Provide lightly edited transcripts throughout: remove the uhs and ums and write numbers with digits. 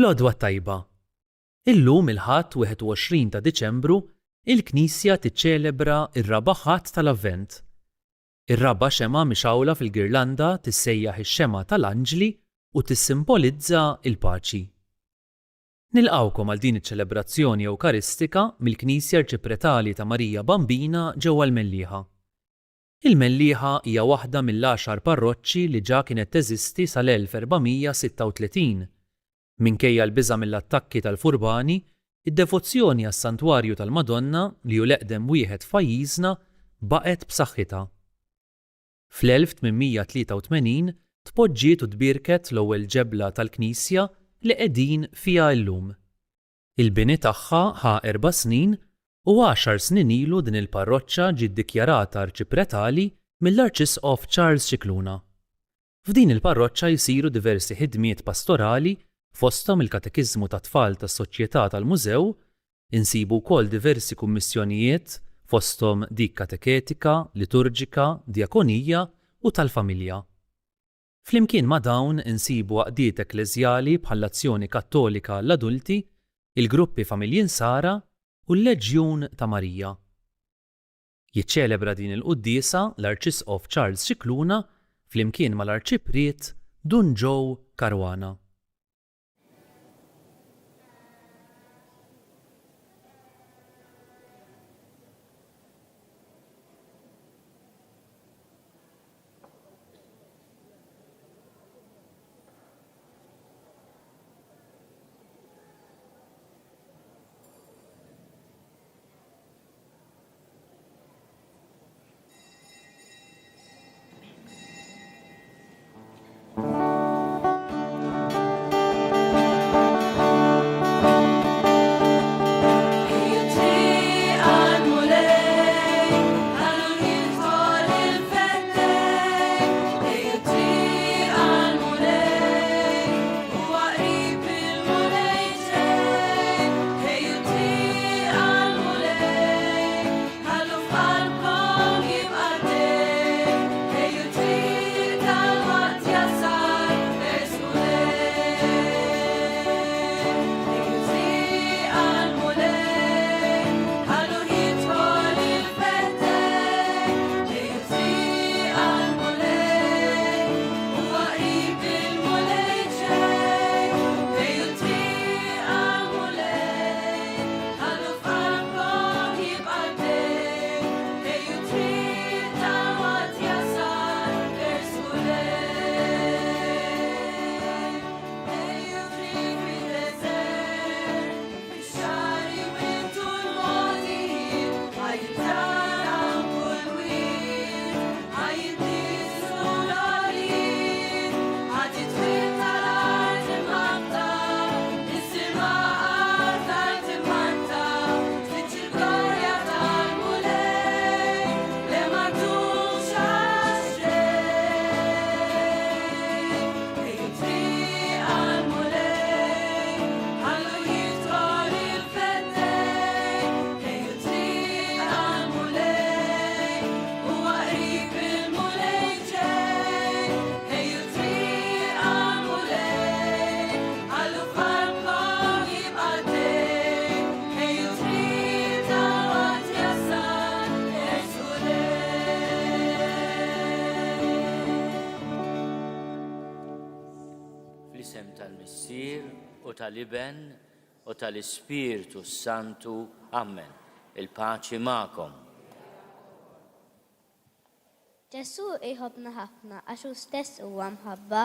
L-Għodwa tajba. Illum il-Ħadd 21 ta' Diċembru il-Knisja tiċċelebra r-raba' Ħadd tal-Avvent. Ir-raba' xema mixawla fil-girlanda tissejjaħ ix-xema tal-Anġli u tissimbolizza l-paċi. Nilqgħukom għal din iċ-ċelebrazzjoni Ewkaristika mill-Knisja Arċipretali ta' Marija Bambina ġewwa l-Mellieħa. Il-Mellieħa hija waħda mill-10 parroċċi li ġa kienet teżisti sal-1436. Minkejja l-biża' mill-attakki tal-Furbani, id-devozzjoni għas-Santwarju tal-Madonna li hu l-eqdem wieħed f'pajjiżna baqgħet b'saħħitha. Fl-1883 tpoġġiet u tbierket l-ewwel ġebla tal-Knisja li qegħdin fiha llum. Il-bini tagħha ħa 4 snin u 10 snin ilu din il-parroċċa ġiet ddikjarata arċipretali mill-Arċisqof Charles Scicluna. F'din il-parroċċa jsiru diversi ħidmiet pastorali fosthom il-katekiżmu tat-tfal tas-Soċjetà tal-Mużew, insibu wkoll diversi kummissjonijiet fosthom dik kateketika, liturġika, djakonija u tal-familja. Flimkien ma' dawn insibu għaqdiet ekleżjali bħall-Azzjoni Kattolika għall-Adulti, il-gruppi Familji Nsara u l-Leġjun ta' Marija. Jiċċelebra din il-quddiesa l-Arċisqof Charles Scicluna flimkien mal-Arċipriet Dun Joe Caruana. Fl-isem tal-Missier u tal-Iben u tal-Ispiritu Santu. Amen. Il-paċi magħkom. Ġesu iħobna ħafna għax hu stess huwa mħabba,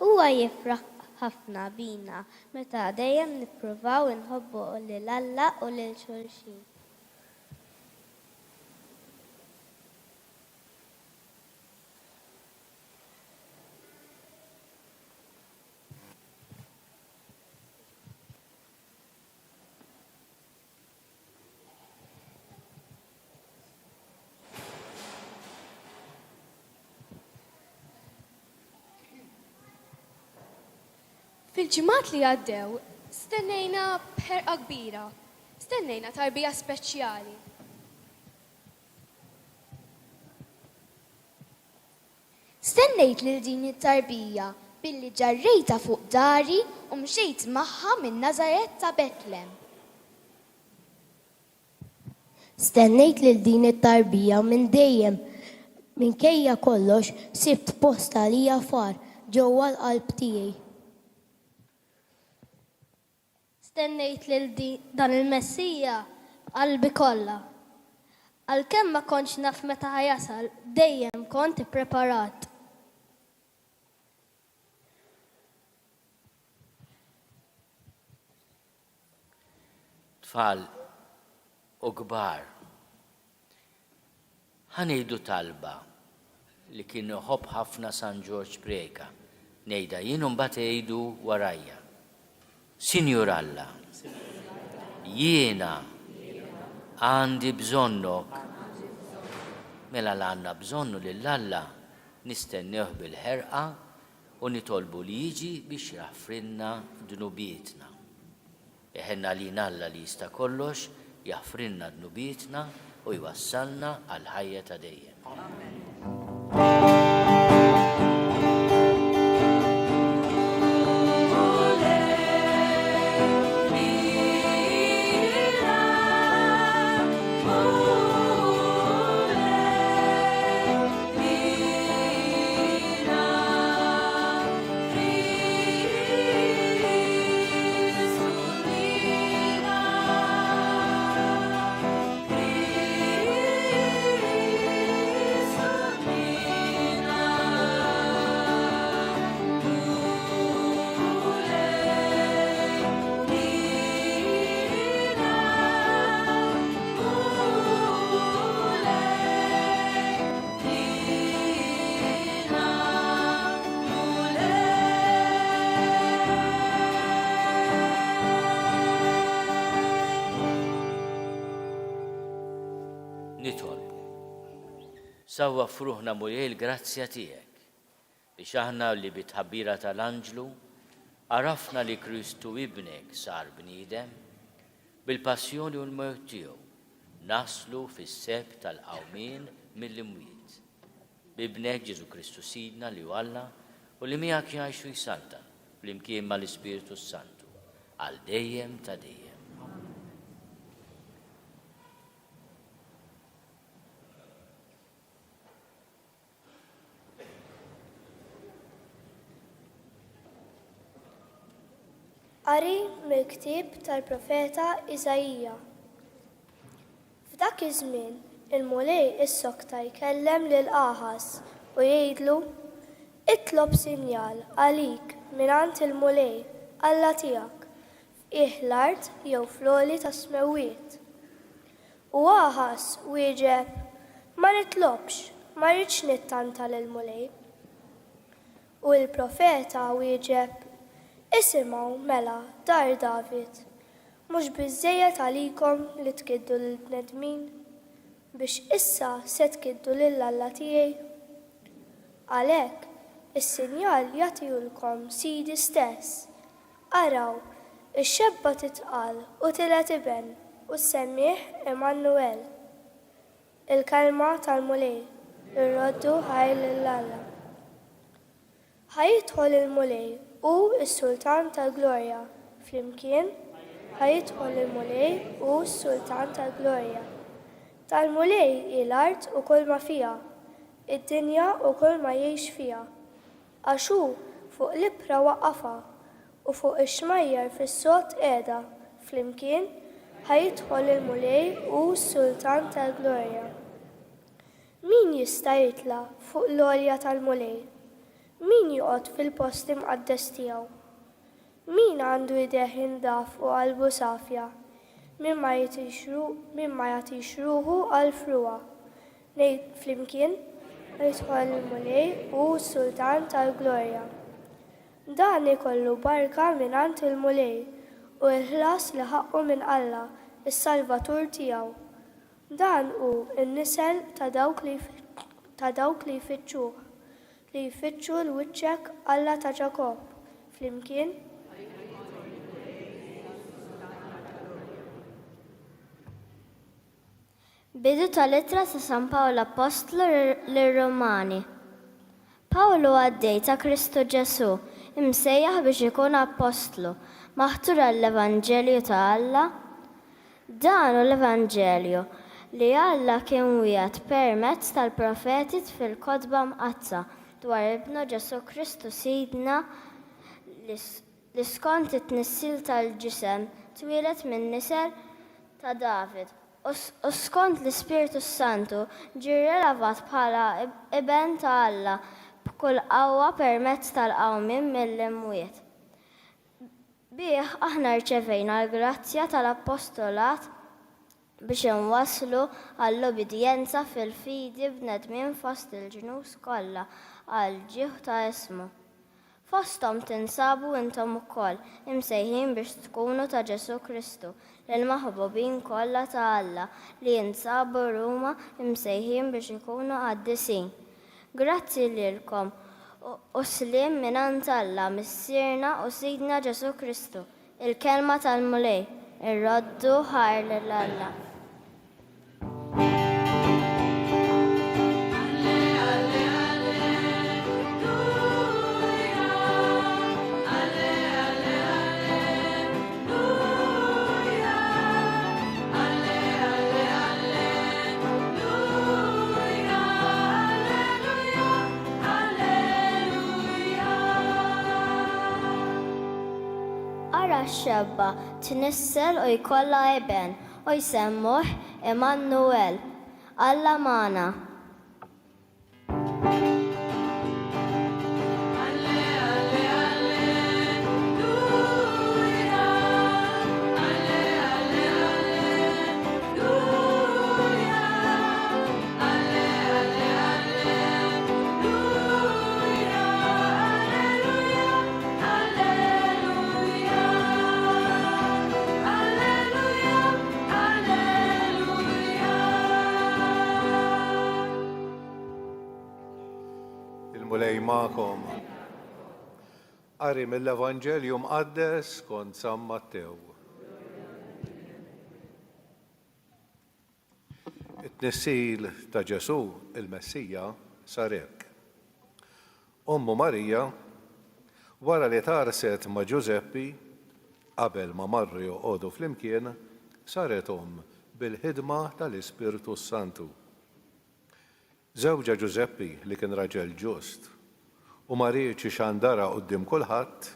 huwa jifraħ ħafna bina meta dejjem nippruvaw inħobbu lil Alla u lil xulxin. Fil-ġimgħat li għaddew, stennejna b'ħerqa kbira, stennejna tarbija speċjali. Stennejt lil din it-tarbija billi ġarrejta fuq dari u mxejt magħha minn Nazaret ta' Betlem. Stennejt lil din it-tarbija minn dejjem minkejja kollox sibt posta lija far ġewwa l-qalb tiegħi. Stennejt lil dan il-Messija qalbi kollha. Għalkemm ma kontx naf meta ħajasal, dejjem kont ippreparat. Tfal u kbar, ħanejdu talba li kienu ħobb ħafna San George Preka, nejda jien mbagħad jgħidu warajja. Sinjur Alla, jiena għandi bżonnok, mela l-għanna bżonnu lill-Alla nistennew bil-ħerqa u nitolbu li jiġi biex jaffrinna dnubietna. Eħenna li Alla li jista' kollox jaffrinna dnubietna u jwassalna għal ħajja ta' dejjem. Nitolbu. Sawwa fruħna Mujej il-grazzja tiegħek biex aħna li bitħabbira tal-Anġlu arafna li Kristu ibnek sar bniedem bil-passjoni u l-mewt tiegħu naslu fis-seb tal-qawmien mill-imwiet. Bibnek Ġesu Kristu Sidna li Alla u li miegħek jgħixu jsalta flimkien mal-Ispiritu Santu għal dejjem ta' dejjem. Qari mill-ktieb tal-profeta Iżajija. F'dak iż-żmien il-mulej is-sokta jkellem lil Aħaz u jgħidlu itlob sinjal għalik mingħand il-mulej Alla tiegħek f'qiegħ l-art jew fl-għoli ta' smewwiet. U Aħaz wieġeb ma nitlobx, ma rridx nittanta lill-mulej. U l-profeta wieġeb isimgħu mela dar David, mhux biżżejjed għalikom li tkiddu lill-bnedmin biex issa se tkiddu lill-Alla tiegħi. Għalhekk is-sinjal jagħtihulkom Sidi stess. Araw, ix-xebba titqal u tilet iben u semmih Immanuel. Il-kelma tal-mulej irroddu ħajr lill-Alla. Ħajidħol il-mulej u s-Sultan tal-Glorja flimkien ħajidħol il-mulej u s-Sultan tal-Glorja. Tal-mulej il-art u kull ma fiha, id-dinja u kull ma jgħix fiha. Għax hu fuq l-ibra waqqafha u fuq ix-xmajjar fis-sod qiegħda flimkien ħajidħol il-mulej u s-Sultan tal-Glorja. Min jista' jitla' fuq l-għolja tal-mulej? Min joqgħod fil-post imqaddes tiegħu? Min għandu idejh indaf u qalbu safja? Min ma jagħtix ruħu għal fruwa? Ngħid flimkien jidħol il-mulej u s-Sultan tal-Glorja. Dan ikollu barka mingħand il-mulej u l-ħlas li ħaqqu minn Alla, is-Salvatur tiegħu. Dan hu n-nisel ta' dawk li jfittxuh, li jfittxu l-wiċċek Alla ta' Ġakob, flimkien Bidu tal-ittra ta' San Pawlo Apostlu lir-Romani. Pawlu għaddej ta' Kristu Ġesu imsejjaħ biex ikun apostlu, maħtur għall-Evanġelju ta' Alla. Dan hu l-Evanġelju li Alla kien wieħed permezz tal-profeti fil-Kotba Mqazza dwar ibnu Ġesu Kristu Sidna li skont it-tnissil tal-ġisem twieled minn nisel ta' David u skont l-Ispiritu Santu ġie rilevat bħala iben ta' Alla b'kull qawwa permezz tal-qawmien mill-imwiet. Bih aħna rċevejna l-grazzja tal-appostolat biex inwasslu għall-obedjenza fil-fidi b'nedmin fost il-ġnus kollha għal ġieħ ta' ismu. Fosthom tinsabu intom ukoll imsejħin biex tkunu ta' Ġesu Kristu lil maħbubin kollha ta' Alla li jinsabu Ruma imsejħin biex ikunu qaddisin. Grazzi lilkom u sliem minant Alla missierna u Sidna Ġesu Kristu, il-kelma tal-mulej, irroddu ħar lil Alla. Xebba tnissel u jkollha iben u jsemmuh Immanuel, Alla magħna. Il-mulej ma'kom. Qari mill-Evanġelju mqaddes skont San Mattew. It-tnissil ta' Ġesu il-Messija sar hekk. Ommu Marija wara li tarset ma' Ġuseppi qabel ma marru joqogħdu flimkien saret bil-ħidma tal-Ispiritu Santu. Żewġa Ġuseppi li kien raġel ġust u ma rridx ixandara quddiem kulħadd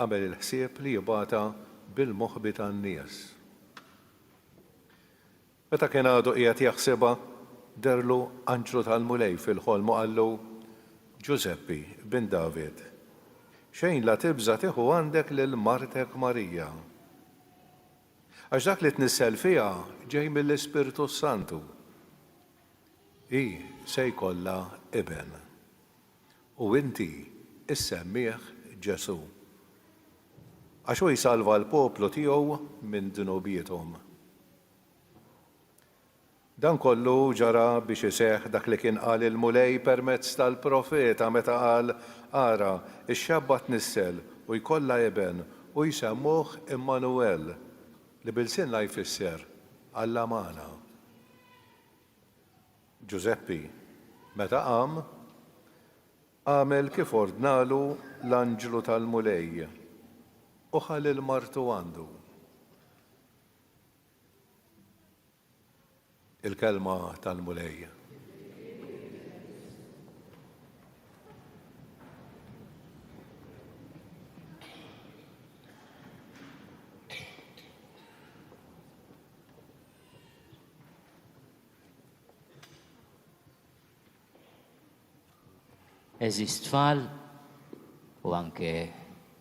għamel il-ħsieb li jibgħatha bil-moħħbi tan-nies. Meta kien għadu qiegħed jaħsibha derlu anġlu tal-mulej fil-ħolm u qallu Ġuseppi bin David, xejn la tibża tieħu għandek lil martek Marija. Għax dak li tnissel fiha ġej mill-Ispiritu Santu. Se jkollha iben. U inti issemmih Ġesu. Għax hu jsalva l-poplu tiegħu minn dunubietom. Dan kollu ġara biex iseħħ dak li kien qal il-mulej permezz tal-profeta meta qal ara x-xabba tnissel u jkollha iben u jsemmuh Immanuel li bil-sinna jfisser Alla magħna. Ġuseppi meta qam għamel kif ordnalu l-anġlu tal-mulej u ħall il-martu għandu. Il-kelma tal-mulej. Eżis tfal u anke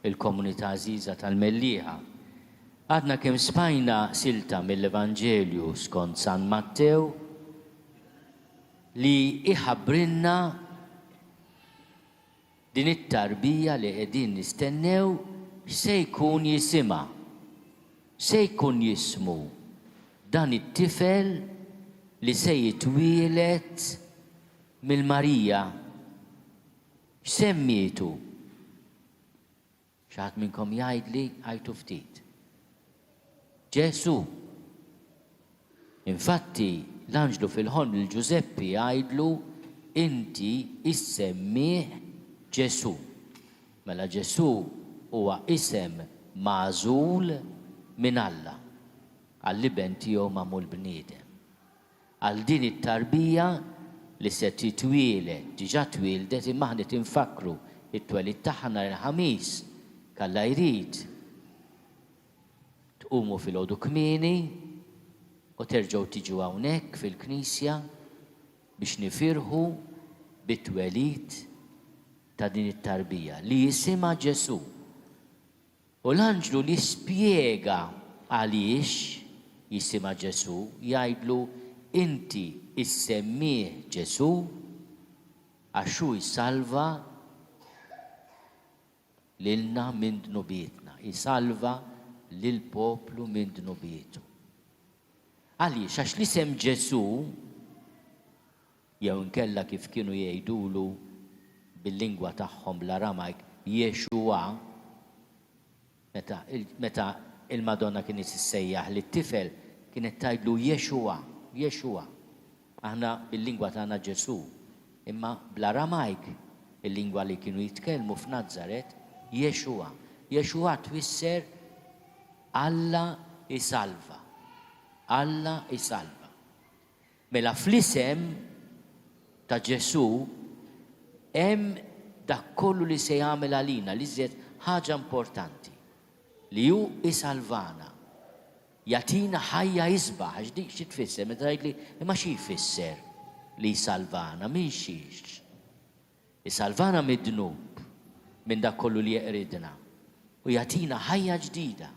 il-komunità żgħira tal-Mellieħa. Għadna kemm smajna silta mill-Evanġelju skont San Mattew li iħabbrilna din it-tarbija li qegħdin nistennew se jkun jisimha, se jkun jismu dan it-tifel li se jitwieled mill-Marija. X'semmietu? X'ħadd minnkom jgħidli għajtu ftit. Ġesu. Infatti l-anġlu fil-ħolm lil Ġuseppi jgħidlu inti issemmih Ġesu. Mela Ġesu huwa isem magħżul minn Alla għall-liben tiegħu magħmul bniedem. Għal din it-tarbija li se titwieled, diġà twildet imma aħna tinfakru it-twelid tagħha nhar il-ħamis kalla jrid tqumu fil-għodu kmieni u terġgħu tiġu hawnhekk fil-Knisja biex nifirħu bit-twelid ta' din it-tarbija li jisimha Ġesu. U l-anġlu li spjega għaliex jisimha Ġesu jgħidlu inti issemmih Ġesu għax hu jsalva lilna minn dnubietna, jsalva lil poplu minn dnubietu. Għaliex għax l-isem Ġesu jew inkella kif kienu jgħidulu bil-lingwa tagħhom bl-Aramajk Jexua, meta il-Madonna kienet issejjaħ lit-tifel kienet tgħidlu Jexua. Aħna bil-lingwa tagħna Ġesu, imma bl-Aramajk il-lingwa li kienu jitkellmu f'Nażaret Jexua. Jexua twisser Alla isalva. Alla isalva. Mela fl-isem ta' Ġesu hemm dak kollu li se jagħmel għalina li żied ħaġa importanti li hu isalvana. Jatina ħajja jisbaħ, għax dik xi tfisser, meta tgħidli imma xi jfisser li jsalvana minn xiex. Isalvana mid-dnub minn dak kollu li jeqridna u jatina ħajja ġdida.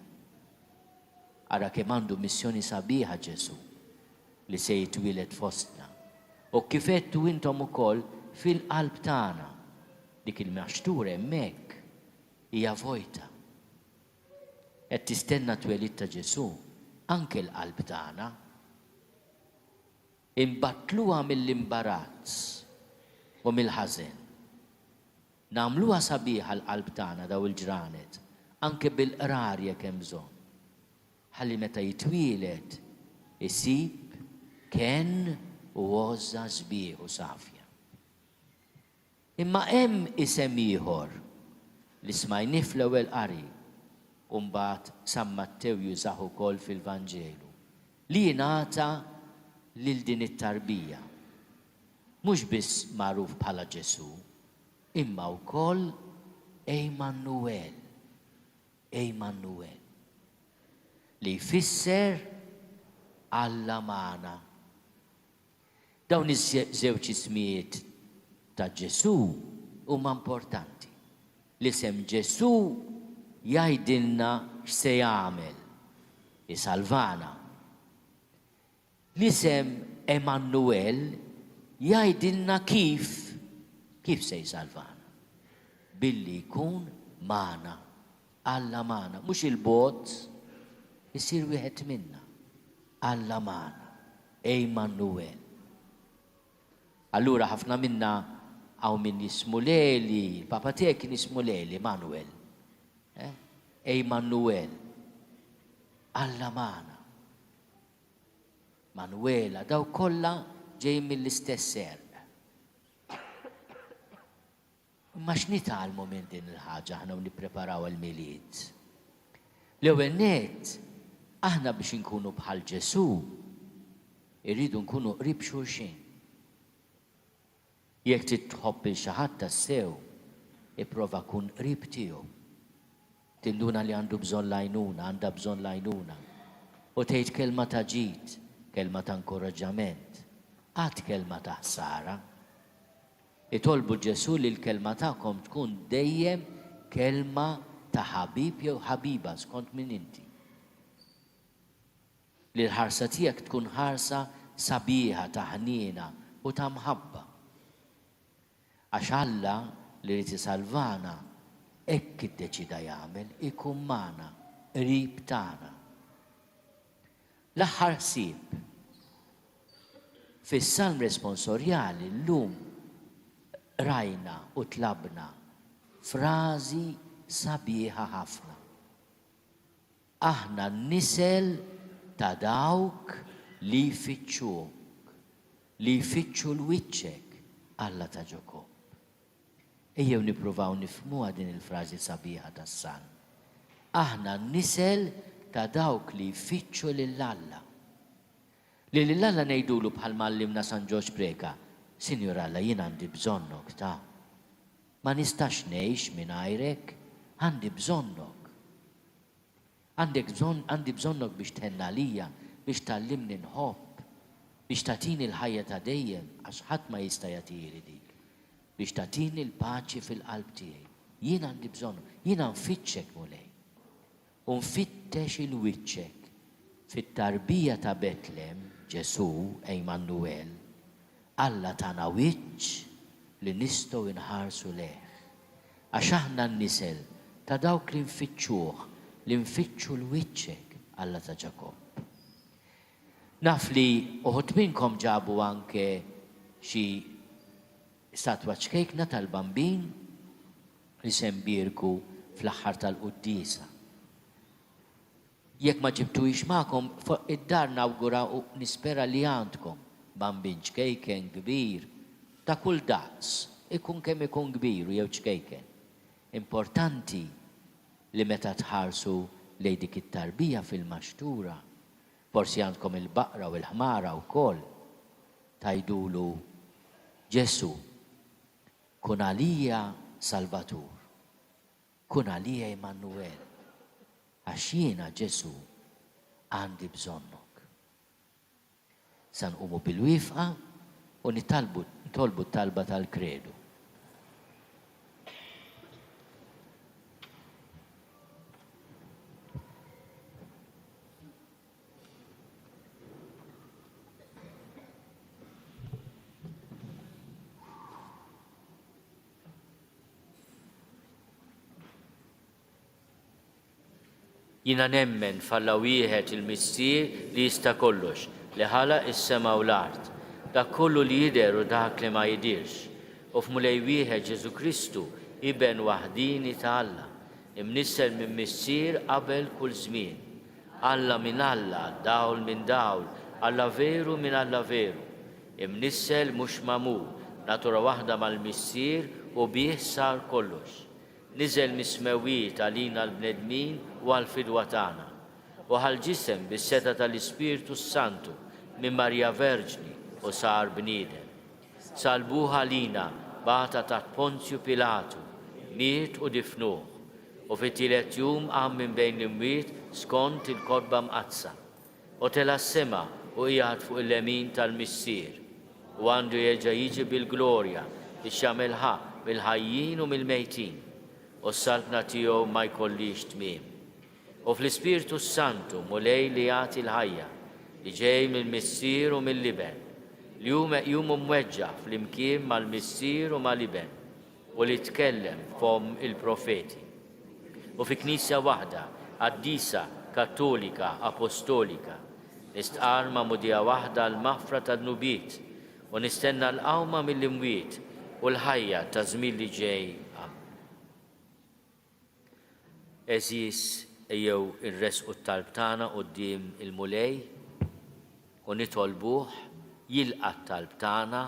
Ara kemm għandu missjoni sabiħa Ġesu li se jitwieled fostna. U kif għedtu intom ukoll fil-qalb tagħna dik il-maħxtura hemmhekk hija vojta. Qed tistenna twelid ta' Ġesu anke l-qalb tagħna. Imbattluha mill-imbarazz u mill-ħażen. Nagħmluha sabiħa l-qalb tagħna daw il-ġranet anke bil-qrar jekk hemm bżonn. Ħalli meta jitwieled isib kien u għozza sbieħ u safja. Imma hemm isem ieħor li smajnih fl-ewwel qari u mbagħad San Mattew jużaħ ukoll fil-Vanġelu li jingħata lil din it-tarbija. Mhux biss magħruf bħala Ġesu, imma wkoll Ejmannuel. Ejmannuel. Li jfisser Alla magħna. Dawn iż-żewġ ismijiet ta' Ġesu huma importanti. L-isem Ġesu jgħidilna x'se jagħmel, isalvana. L-isem Emannuel jgħidilna kif se jsalvana. Billi jkun magħna, Alla magħna, mhux il-bot isir wieħed minna. Alla magħna, Ejmannuel. Allura ħafna minna għaw min jismu Leli, papa tiegħi kien jismu Leli, Manuel. Ejmannuel. Alla magħna. Manuela, daw kollha ġej mill-istess serq. Imma x'nitalmu minn din il-ħaġa aħna u nippreparaw għall-milied. L-ewwel nett, aħna biex inkunu bħal Ġesu, irridu nkunu qrib xulxin. Jekk titħobb il xi ħadd tassew, ipprova kun qrib tiegħu. Tinduna li għandu bżonn lajnuna, għandha bżonn lajnuna. U tgħid kelma ta' ġid, kelma ta' inkoraġġament, għad kelma ta' ħsara. Itolbu Ġesu li l-kelma tagħkom tkun dejjem kelma ta' ħabib jew ħabiba skont min inti. Li l-ħarsa tiegħek tkun ħarsa sabiħa ta' ħniena u ta' mħabba. Għax Alla li rid isalvana hekk iddeċida jagħmel ikun magħna, qrib tagħna. L-aħħar ħsieb fis-salm responsorjali llum rajna u tlabna frażi sabiħa ħafna. Aħna n-nisel ta' dawk li jfittxuk, li jfittxu l-wiċċek Alla ta' Ġakob. Ejjew nippruvaw nifhmuha din il-frażi sabiħa tas-Salm. Aħna n-nisel ta' dawk li jfittxu lill-Alla. Li lill-Alla ngħidulu bħal mallimna San Ġorġ Preka, Sinjur Alla jien għandi bżonnok ta' ma nistax ngħix mingħajrek, għandi bżonnok. Għandi bżonnok biex tħenna lija, biex tallimni nħobb, biex tagħtini l-ħajja ta' dejjem għax ħadd ma jista' jagħtili dik. Biex tagħtini l-paċi fil-qalb tiegħi. Jien għandi bżonnok, jiena nfittxek mulej. U nfittex il-wiċċek fit-tarbija ta' Betlem, Ġesu, Ejmannuel, Alla tana wiċċ li nistgħu inħarsu leh. Għax aħna n-nisel ta' dawk li nfittxuh, li nfittxu l-wiċċek, Alla ta' Ġakob. Naf li uħud minnkom ġabu anke xi statwa ċkejkna tal-bambin li sembirku fl-aħħar tal-Quddisa. Jekk ma ġibtuhiex magħkom fuq id-dar nawgura u nispera li għandkom bambin ċkejken kbir ta' kull daqs, ikun kemm ikun kbir jew ċkejken. Importanti li meta tħarsu lejn dik it-tarbija fil-maxtura, forsi għandkom il-baqra u l-ħmara wkoll tajdulu Ġesu, kun għalija Salvatur, kun għalija Emanuel, għax jiena Ġesu għandi bżonnok. San umu bil-wifqa u nitolbu talba tal-kredu. Jina nemmen falla wieħed il-missier li jista' kollox, li ħalaq is-sema u l-art, dak kollu li jidher u dak li ma jidirx. U f'mulej wieħed Ġesu Kristu iben waħdini ta' Alla, imnissel minn missier qabel kull żmien. Alla minn Alla, dawl minn dawl, Alla veru minn Alla veru. Imnissel mhux magħmul, natura waħda mal-missier u bih sar kollox. Niżel mismewiet għalina l-bnedmin u għal-fidwa tagħna. U ħal-ġisem bis-seta tal-Ispiritu Santu minn Marja Verġni u sar bniedem. Salbuh għalina bata taħt Ponzju Pilatu, miet u difnuh. U fit-tielet jum qam minn bejn l-imwiet skont il-kodba mqazza. U tela s-sema u qiegħed fuq il-lemin tal-missier. U għandu jerġa' jiġi bil-glorja biex jagħmel ħaq mill-ħajjin u mill-mejtin. U s-saltna tiegħu ma jkollix tmiem. U fl-Ispiritu Santu mulej li jagħti l-ħajja li ġej mill-missier u mill-liben, li jum mweġġa fl-imkien mal-missier u mal-liben u li tkellem fom il-profeti. U fi Knisja waħda, qaddisa, kattolika, apostolika, nistqar ma' mudija waħda l-maħfra tad-nubiet u nistenna l-qawma mill-imwiet u l-ħajja ta' żmien li ġej. Eżis ejjew irresqu t-talb tagħna quddiem il-mulej u nitolbuh jilqa' t-talb tagħna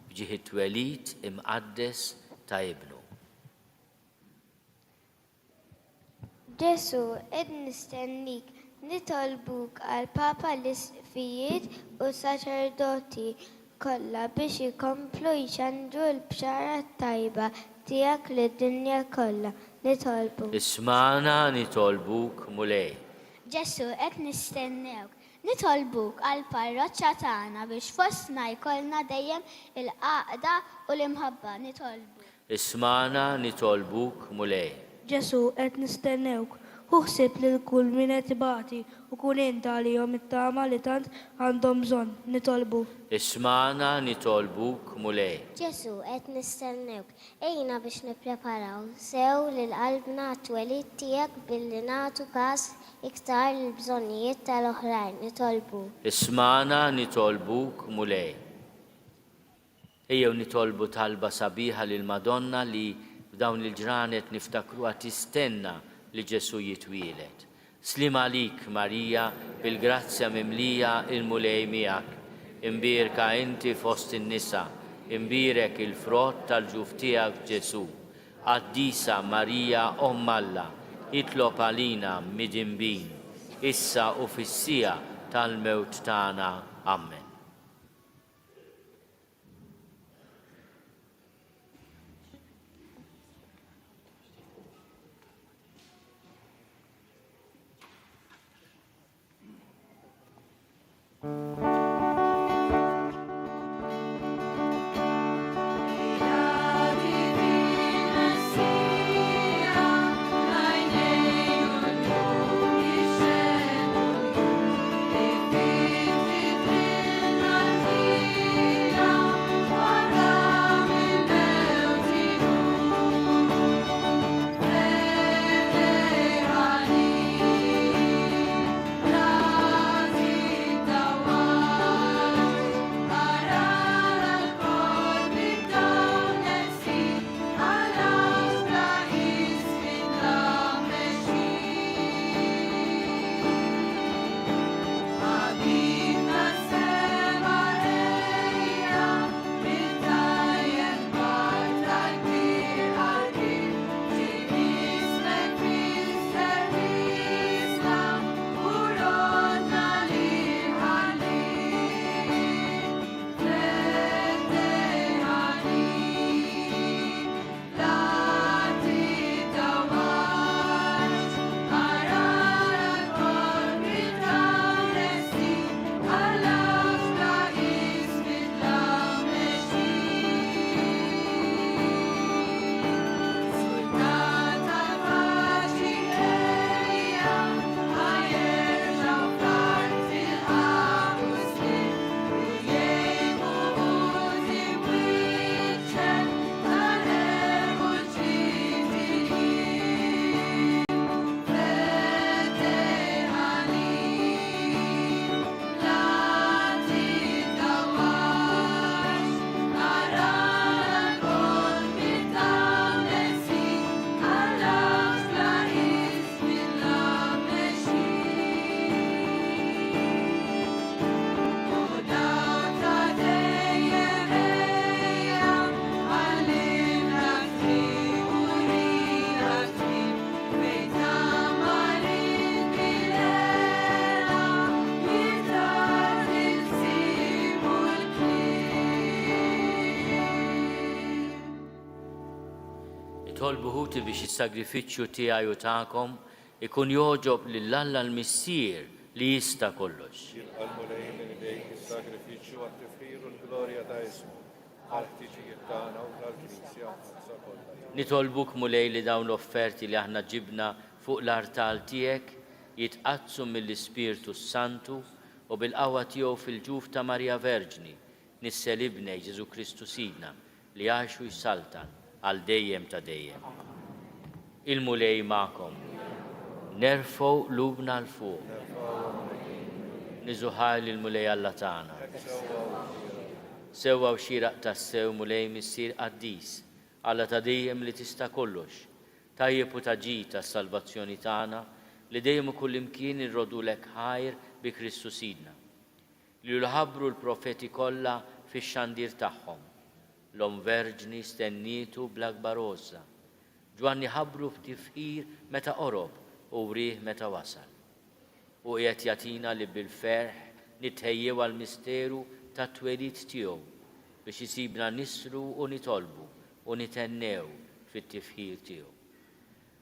b'ġieħ it-twelid imqaddes ta' ibnu. Ġesu, qed nistennik nitolbuk għal Papa l-isfijiet u saċerdoti kollha biex ikomplu jxandru l-bxara tajba tiegħek lid-dinja kollha. Nitolbu. Ismana nitolbuk mulej. Ġesu, qed nistennewk. Nitolbuk għal parroċċa tagħna biex fostna jkollna dejjem il-qaqda u l-imħabba. Nitolbu. Ismana nitolbuk mulej. Ġesu, qed nistennewk. Uħsib lil kull min qed ibati u kun inta għalihom it-tama li tant għandhom bżonn. Nitolbu. Ismana nitolbuk mulej. Ġesu, qed nistennewk. Ejna biex nippreparaw sew lil qalbna t-twelid tiegħek billi nagħtu każ iktar l-bżonnijiet tal-oħrajn. Nitolbu. Ismana nitolbuk mulej. Ejjew nitolbu talba sabiħa lil Madonna li f'dawn il-ġranet niftakruha tistenna li Ġesu jitwieled. Slim għalik, Marija, bil-grazzja mimlija il-mulej miegħek. Imbierka inti fost in-nisa, imbierek il-frott tal-ġuf tiegħek Ġesu. Qaddisa Marija Omm Alla, itlob għalina midinbin, issa u fis-sija tal-mewt tagħna. Amen. Tolbu ħuti biex is-sagrifiċċju tiegħi u tagħkom ikun joġob lill-Alla l-Missier li jista' kollox. Għal-mulej minn idejk is-sagrifiċċju għat-tifħir u l-glorja ta' ismu, għal-ħtiġijiet tagħna u tal-Knisja kollha. Nitolbuk mulej li dawn l-offerti li aħna ġibna fuq l-artal tiegħek jitqazzu mill-Ispirtu Santu u bil-qawwa tiegħu fil-ġuf ta' Marja Verġni, nisselibnej Ġesu Kristu Sidna li għaxu jsaltan għal dejjem ta' dejjem. Il-mulej ma'kom. Nerfgħu lubna l fuq. Niżuħaj il-mulej Alla tagħna. Sewwa xieraq tas-sew mulej missier qaddis, Alla ta' dejjem li tista' kollox. Tajjeb u taġid tas-salvazzjoni tagħna li dejjem ukoll imkien irrodulek ħajr bi Kristu Sidna. Li l-ħabbru l-profeti kollha fix-xandir tagħhom. L-Om Verġni stennietu bl-akbar għoża. Ġwanni ħabbru f'tifħir meta qorob u wrieħ meta wasal. U qiegħed jagħtina li bil-ferħ nitħejjew għall-misteru tat-twelid tiegħu biex isibna nisru u nitolbu u nitennew fit-tifħir tiegħu.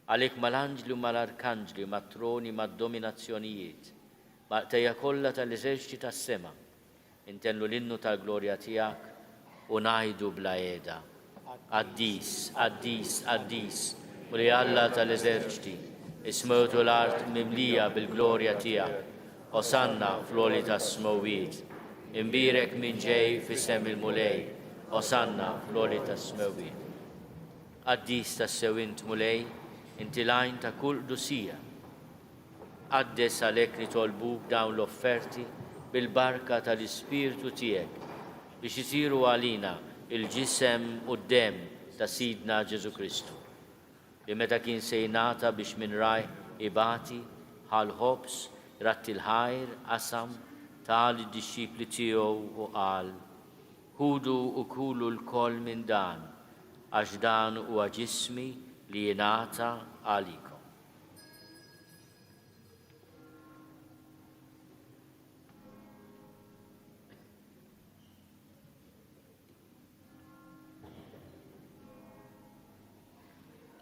Għalhekk mal-anġli u mal-arkanġli, mat-troni, mad-dominazzjonijiet, maqtejja kollha tal-eżerċiti tas-sema, intennu l-innu tal-glorja tiegħek u ngħidu bla qiegħda. Qaddis, qaddis, qaddis, u li Alla tal-eżerċiti, ismewtu l-art mimlija bil-glorja tiegħek, osanna fl-għoli tas-smewwiet, imbirek min ġej fis-sem il-mulej, osanna fl-għoli tas-smewwiet. Qaddis tas-sewint mulej, inti lajn ta' kull dusija. Qaddes għalhekk nitolbuk dawn l-offerti bil-barka tal-Ispirtu tiegħek biex isiru għalina il-ġisem u d-dem ta' Sidna Ġesu Kristu. Li meta kien se jingħata biex minn rajh ibati, ħal ħobs, ratti l-ħajr, qasam, tal id-disċipli tiegħu u qal: ħudu u kulu l-koll minn dan, għax dan huwa ġismi li jingħata għalikom.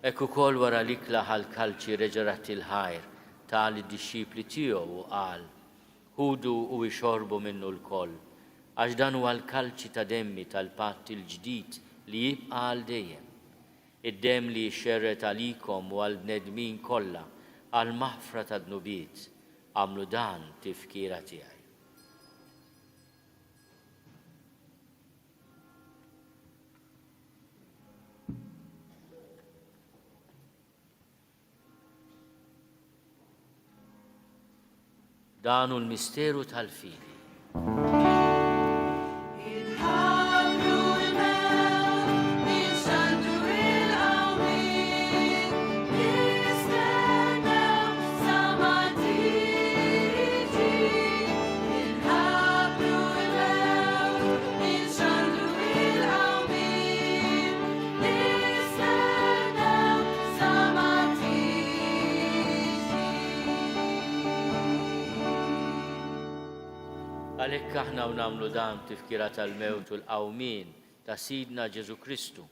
Ekku kol wara l-ikla ħal-kalċi reġarat il-ħajr tal id-disċipli tiegħu u qal, ħudu u ixorbu minnu l-koll, għax dan huwa l-kalċi ta' demmi tal-patt il-ġdid li jibqa' għal dejjem. Id-dem li jxerret għalikom u għal-bnedmin kollha għal-maħfra ta' dnubiet, għamlu dan tifkira tiegħi. Dan hu l-misteru tal-fidi. Għalhekk aħna u nagħmlu dan tifkira tal-mewt u l-qawmien ta' Sidna Ġesu Kristu,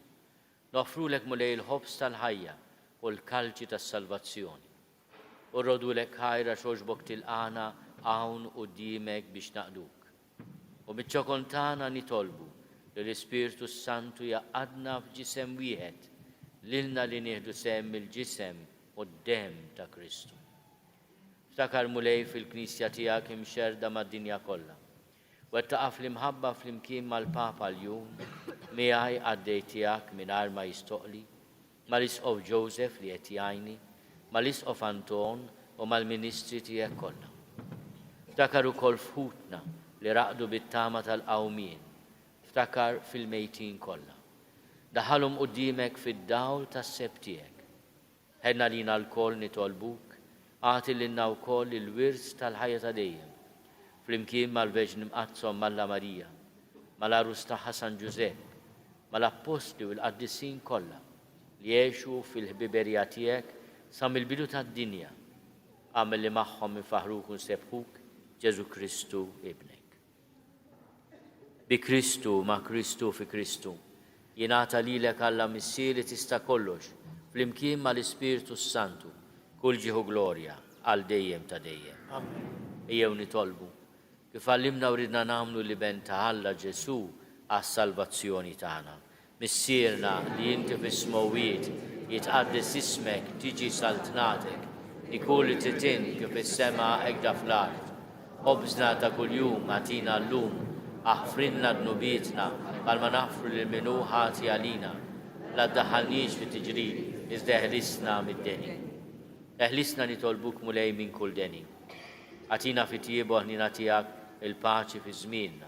nofrulek mulej il-ħobs tal-ħajja u l-kalċi tas-salvazzjoni. U rrodulek ħajra xogħbok tilqana hawn quddiemek biex naqduk. U miċ-ċokon tagħna nitolbu li l-Ispirtu Santu jaqgħadna f'ġisem wieħed lilna li nieħdu sehem il-ġisem u d-demm ta' Kristu. Ftakar mulej fil-Knisja tiegħek imxerda mad-dinja kollha. Wettaqa fl-imħabba fl-imkien mal-Papa l-jum, miegħi għaddej tiegħek mingħajr ma jistoqli, mal-Isqof Joseph li qed jgħinni, mal-Isqof Anton u mal-Ministri tiegħek kollha. Ftakar ukoll fħutna li raqdu bit-tama tal-qawmien, ftakar fil-mejtin kollha. Daħalhom quddiemek fid-dawl tas-seb tiegħek. Ħedna lina l-koll nitolbuk, għati lilna wkoll il-wirs tal-ħajja ta' dejjem, flimkien mal-Verġni Mqazzom Malla Marija, mal-Arus tagħha San Ġusepp, mal-Apostli u l-Qaddisin kollha li jgħixu fil-ħbiberija tiegħek sa mill-bidu tad-dinja, għamel li magħhom infaħruk u nsebħuk Ġesu Kristu ibnek. Bi Kristu, ma' Kristu fi Kristu, jingħata lilek Alla missieri tista' kollox, flimkien mal-Ispirtu Santu, kull ġieħu glorja għal dejjem ta' dejjem. Ejjew nitolbu kif għallimna u ridna nagħmlu li ben ta' Alla Ġesu għas-salvazzjoni tagħna. Missierna li inti fis-smowiet jitqaddis ismek tiġi saltnatek, ikun li titin kif is-sema hekk fl-art. Ħobżna ta' kuljum għatina llum, aħfrinna dnubietna bħalma naħfru lil minnu ħati għalina. La ddaħħalniex fit-tiġrili, iżda eħlisna mid-deni. Eħlisna nitolbuk mulej minn kull deni. Għatina fit-tiebu ħnina tiegħek il-paċi fi żmienna,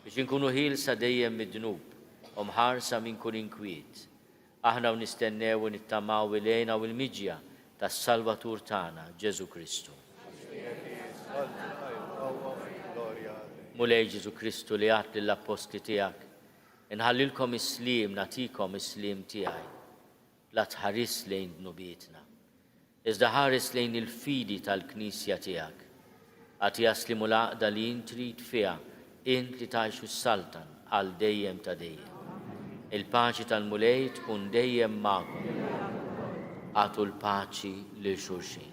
biex inkunu ħielsa dejjem mid-dnub u mħarsa minn kull inkwiet. Aħna u nistennew u nittamaw ilejna u l-miġja tas-Salvatur tagħna Ġesu Kristu. Mulej Ġesu Kristu li għat lill-apostli tiegħek, inħallilkom is-slim nagħtikom is-slim tiegħi, la tħares lejn dnubietna. Iżda ħares lejn il-fidi tal-Knisja tiegħek. Għad jaslimu l-għaqda li int trid fiha, int li tgħixu s-saltan għal dejjem ta' dejjem. Il-paċi tal-mulej tkun dejjem magħkom. Għatu l-paċi lil xulxin.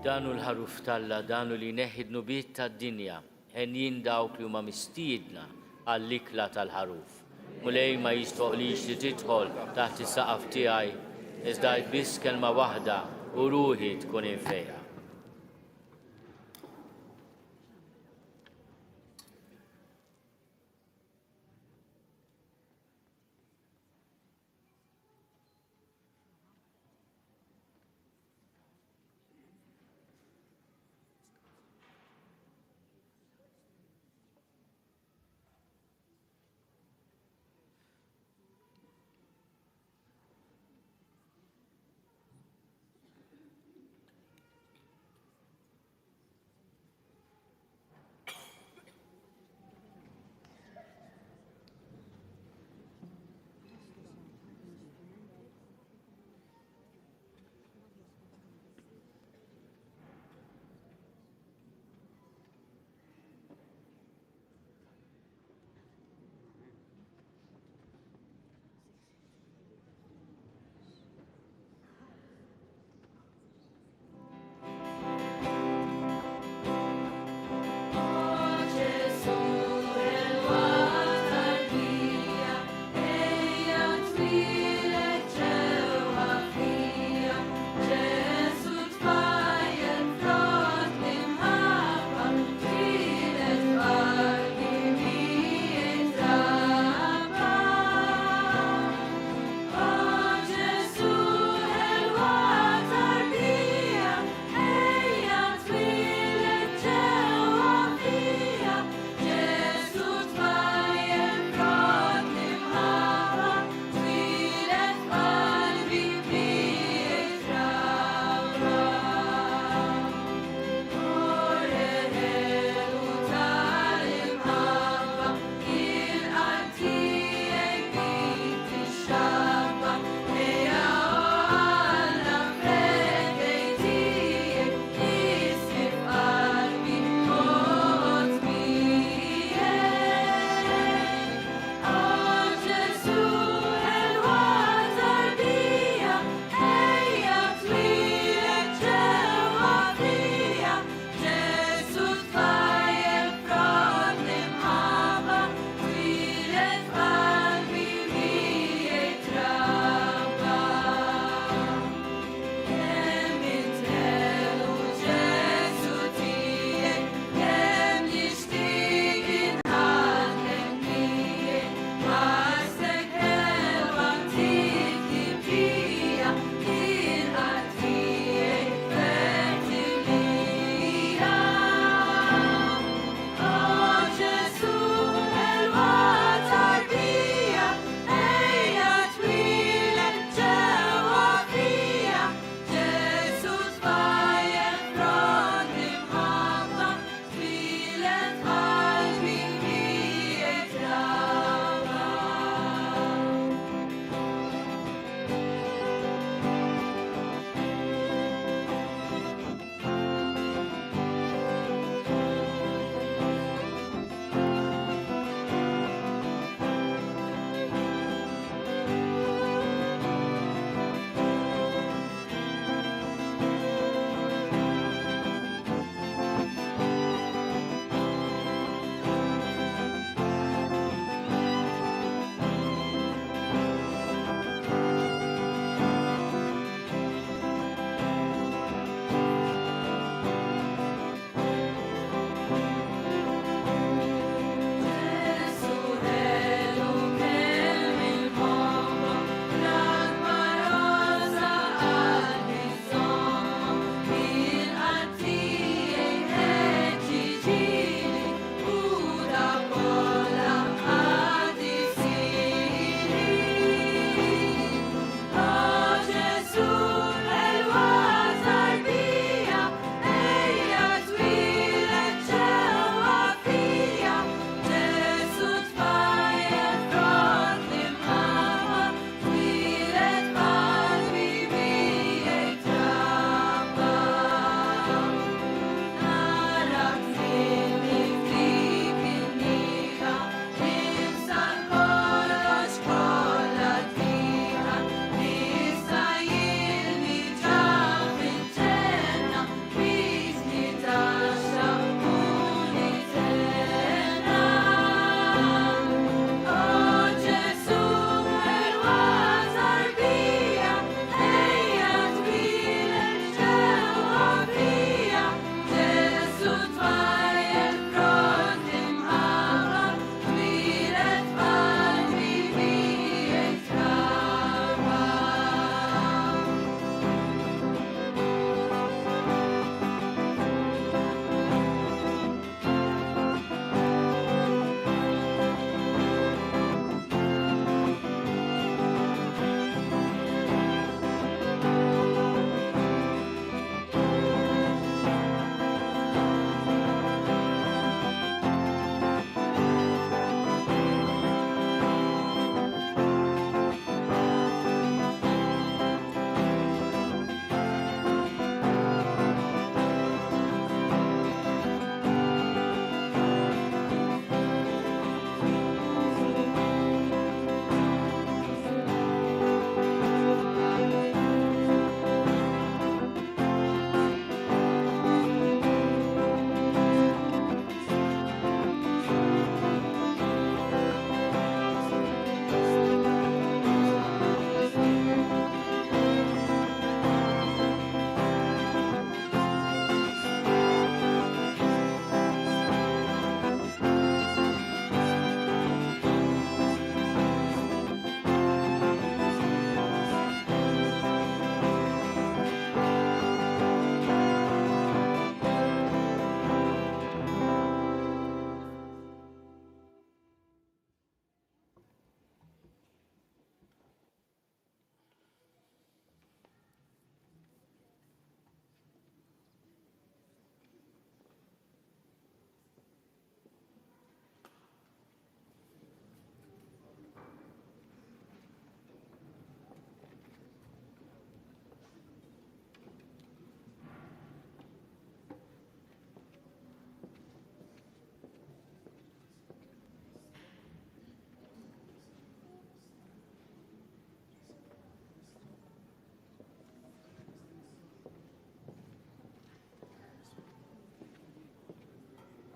danu l-ħaruf talla, danu li neħid nubiet tad-dinja, ħenjin dawk li huma mistiedna għall-ikla tal-ħaruf. Mulej ma jistoqlix li tidħol taħt is-saqaf tiegħi, iżda biss kelma waħda u ruħi tkun infejha.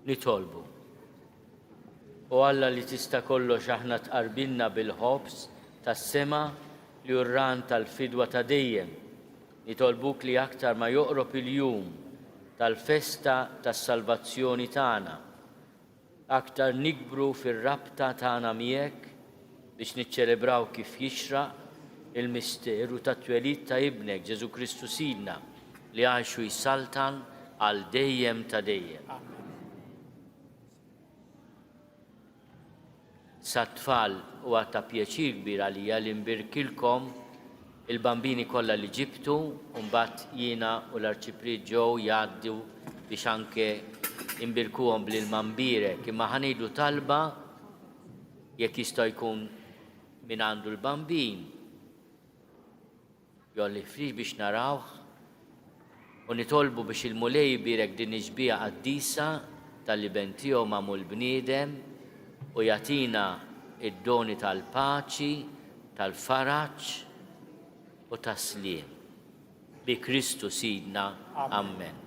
nitolbu. U Alla li tista' kollox aħna tqarbilna bil-ħobs tas-sema li urran tal-fidwa ta' dejjem. Nitolbuk li aktar ma joqrob il-jum tal-festa tas-salvazzjoni tagħna, aktar nikbru fir-rabta tagħna miegħek biex niċċelebraw kif jixraq il-misteru tat-twelid ta' ibnek Ġesu Kristu Sidna li għaxu jsaltan għal dejjem ta' dejjem. Sat-tfal huwa ta' pjaċir kbir għalija li nbirkilkom il-bambini kollha li ġibtu u mbagħad jiena u l-Arċipriet ġew jgħaddu biex anke imbirkuhom bl-mambirek imma ħanejdu talba jekk jista' jkun min għandu l-bambin jolli frix biex narawh u nitolbu biex il-mulej birek din iġbija qaddisa tal-li bentijom għamul bniedem u jatina id-doni tal-paċi, tal-faraġġ u tas-sliem. Bi Kristu Sidna. Amen.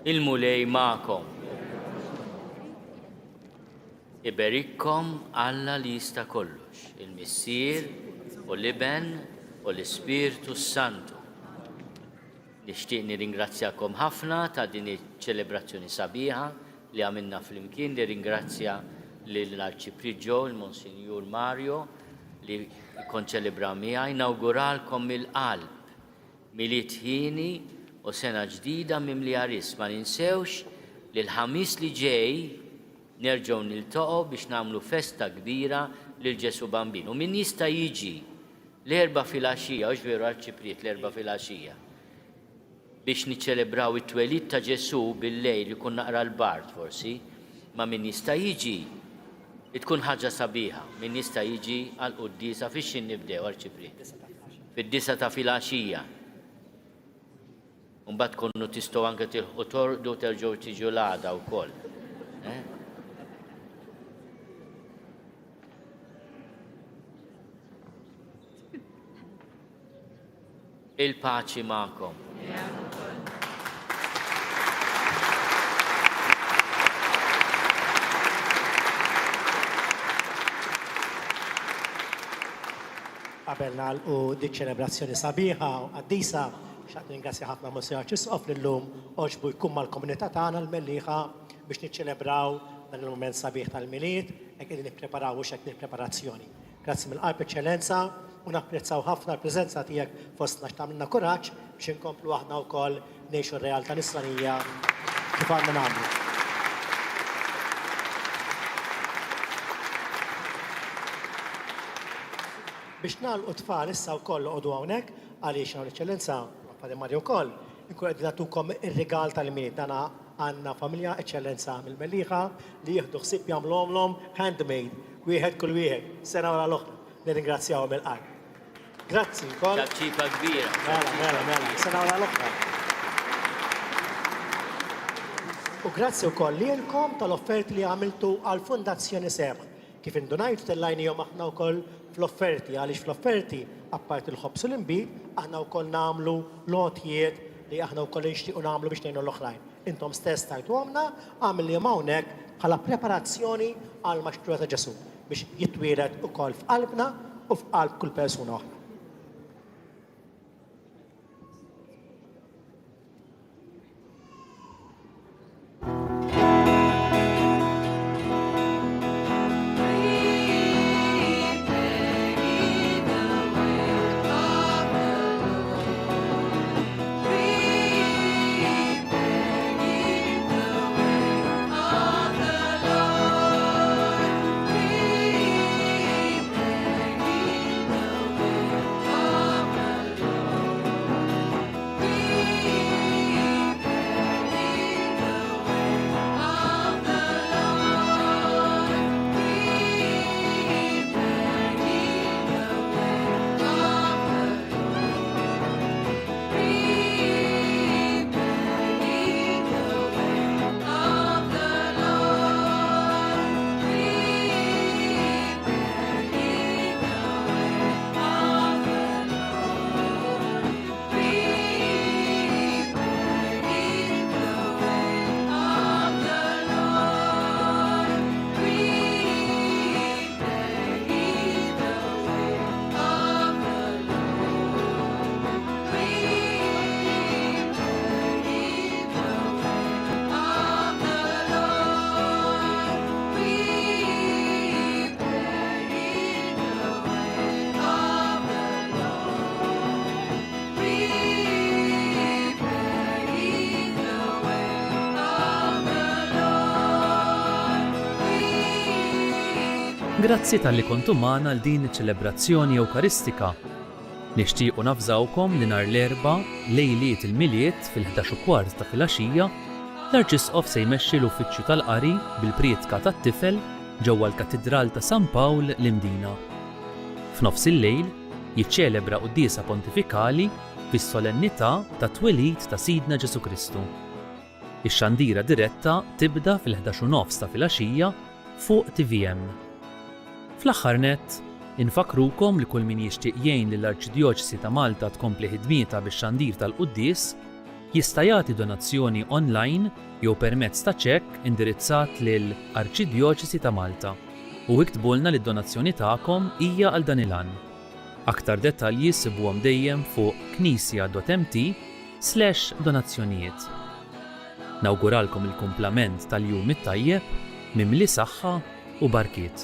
Il-mulej ma'kom. Iberikkom Alla li jista' kollox, il-Missier u l-Iben u l-Ispirtu Santu. Nixtieq nirringrazzjakom ħafna ta' din iċ-ċelebrazzjoni sabiħa li għamilna flimkien, nirringrazzja lill-Arċipriġġo, il-Monsinjur Mario, li konċelebra miegħi, nawguralkom mill-qalb miliet ħini u sena ġdida mimlija risq. Ma ninsewx li l-ħamis li ġej nerġgħu niltaqgħu biex nagħmlu festa kbira lil Ġesu Bambin. U min jista' jiġi l-erba' filgħaxija, u veru Arċipriet l-erba' filgħaxija, biex niċċelebraw it-twelid ta' Ġesu bil-lejl ikun naqra l-bard forsi, ma min jista' jiġi tkun ħaġa sabiħa, min jista' jiġi għall-qudiesa fiex nibdew Arċipriet. Fid-disa ta' filgħaxija. Mbagħad tkunu tistgħu anke tilħqu torqdu terġgħu tiġu l-għada wkoll. Il-paċi magħkom. Qabel nagħlqu dik ċelebrazzjoni sabiħa u qaddisa, xaqt ningrazzja ħafna Monsignor Ċisqof li llum oġbu jkun mal-komunità tagħna l-Mellieħa biex niċċelebraw dan il-mument sabiħ tal-miliet hekk qegħdin nippreparaw hekk il-preparazzjoni. Grazzi mill-qalb Eċċellenza u napprezzaw ħafna l-preżenza tiegħek fostna x'tagħmilna kuraġġ biex inkomplu aħna wkoll ngħixu r-realtà nisranija kif għandna nagħmlu. Biex nagħlqu tfal issa wkoll oqgħdu hawnhekk għaliex hawn l-Eċċellenza Fadi Marju wkoll inkun qegħdin nagħtukom ir-rigal tal-miliet. Dana għandna familja Eċċellenza mill-Mellieħa li jieħdu ħsieb jagħmluhom handmade, wieħed kull wieħed, sena wara l-oħra. Nirringrazzjawhom mill-qalb. Grazzi wkoll. Ċipa kbira. Mela, sena wara l-oħra. U grazzi wkoll lilkom tal-offerti li għamiltu għall-Fundazzjoni Sema. Kif indunajtu tellajnihom aħna wkoll fl-offerti, għaliex fl-offerti apparti l-ħobs u l-inbit, aħna wkoll nagħmlu lotjiet li aħna wkoll nixtiequ nagħmlu biex ngħinu l-oħrajn. Intom stess tajtuhomna għamilhom hawnhekk bħala preparazzjoni għal maxtura ta' Ġesu biex jitwieled ukoll f'qalbna u f'qalb kull persuna oħra. Grazzi tal-li kontu magħna l din iċ-ċelebrazzjoni Ewkaristika. Nixtiequ nafżawkom li nhar l-erba' lejliet il-miliet fil-11:15 ta' filgħaxija l-Arċisqof se jmexxi l-uffiċċju tal-qari bil-priedka tat-tifel ġewwa l-Katidral ta' San Pawl l-Imdina. F'nofs il-lejl jiċċelebra quddiesa pontifikali fis-solennità ta' twelid ta' Sidna Ġesu Kristu. Ix-xandira diretta tibda fil-11:30 ta' filgħaxija fuq TVM. Fl-aħħar nett, infakrukom li kull min jixtieq jgħin lill-Arċidjoċesi ta' Malta tkompli ħidmietha bix-xandir tal-quddies jista' jagħti donazzjoni online jew permezz ta' ċekk indirizzat lil Arċidjoċesi ta' Malta u iktbulna li d-donazzjoni tagħkom hija għal dan il-għan. Aktar dettalji sibuhom dejjem fuq knisja.mt/donazzjonijiet. Nawguralkom il-kumplament tal-jum it-tajjeb mimli saħħa u barkiet.